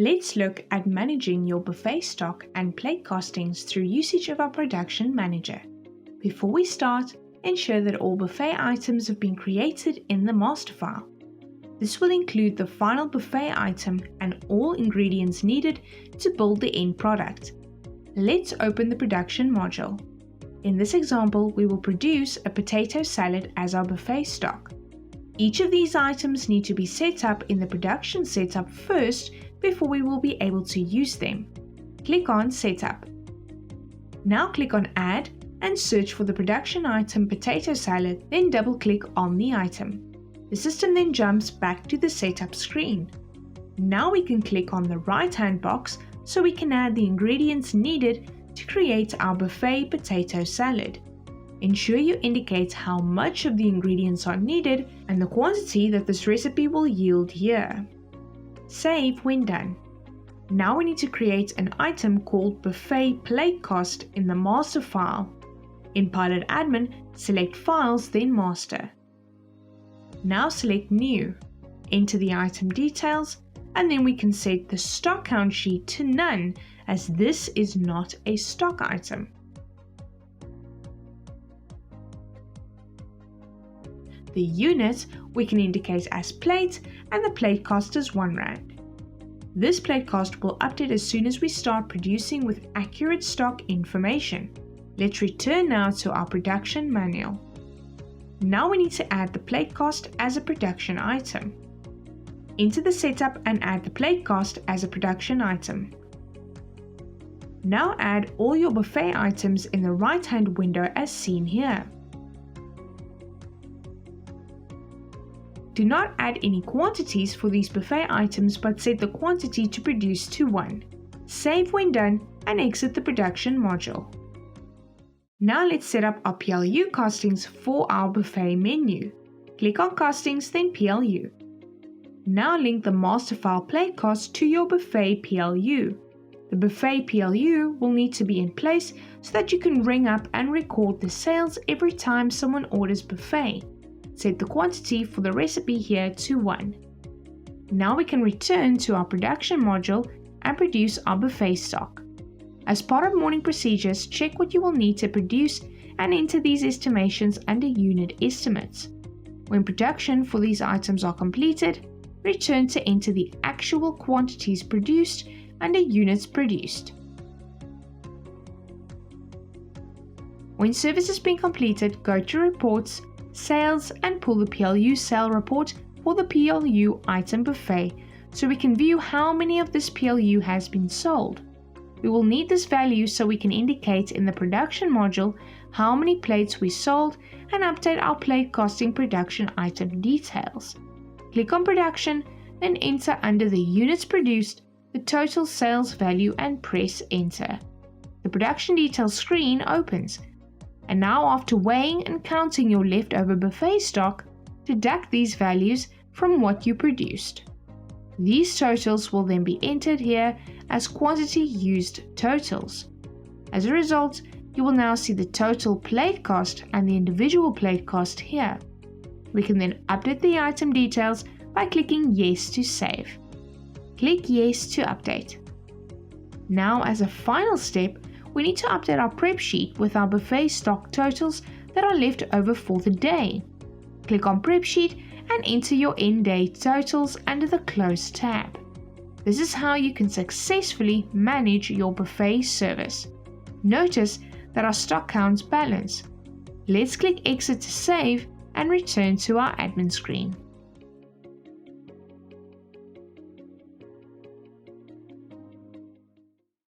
Let's look at managing your buffet stock and plate costings through usage of our production manager. Before we start, ensure that all buffet items have been created in the master file. This will include the final buffet item and all ingredients needed to build the end product. Let's open the production module. In this example, we will produce a potato salad as our buffet stock. Each of these items need to be set up in the production setup first before we will be able to use them. Click on Setup. Now click on Add and search for the production item potato salad, then double-click on the item. The system then jumps back to the setup screen. Now we can click on the right-hand box so we can add the ingredients needed to create our buffet potato salad. Ensure you indicate how much of the ingredients are needed and the quantity that this recipe will yield here. Save when done. Now we need to create an item called Buffet Plate Cost in the master file. In Pilot Admin, select Files, then Master. Now select New, enter the item details, and then we can set the stock count sheet to none, as this is not a stock item. The unit we can indicate as plate, and the plate cost as R1. This plate cost will update as soon as we start producing with accurate stock information. Let's return now to our production manual. Now we need to add the plate cost as a production item. Enter the setup and add the plate cost as a production item. Now add all your buffet items in the right-hand window as seen here. Do not add any quantities for these buffet items, but set the quantity to produce to 1. Save when done and exit the production module. Now let's set up our PLU costings for our buffet menu. Click on Costings, then PLU. Now link the master file plate cost to your buffet PLU. The buffet PLU will need to be in place so that you can ring up and record the sales every time someone orders buffet. Set the quantity for the recipe here to 1. Now we can return to our production module and produce our buffet stock. As part of morning procedures, check what you will need to produce and enter these estimations under unit estimates. When production for these items are completed, return to enter the actual quantities produced under units produced. When service has been completed, go to Reports, Sales, and pull the PLU sale report for the PLU item buffet so we can view how many of this PLU has been sold. We will need this value so we can indicate in the production module how many plates we sold and update our plate costing production item details. Click on Production, then enter under the units produced the total sales value and press Enter. The production details screen opens. And now, after weighing and counting your leftover buffet stock, deduct these values from what you produced. These totals will then be entered here as quantity used totals. As a result, you will now see the total plate cost and the individual plate cost here. We can then update the item details by clicking Yes to save. Click Yes to update. Now, as a final step, we need to update our prep sheet with our buffet stock totals that are left over for the day. Click on Prep Sheet and enter your end day totals under the Close tab. This is how you can successfully manage your buffet service. Notice that our stock counts balance. Let's click Exit to save and return to our admin screen.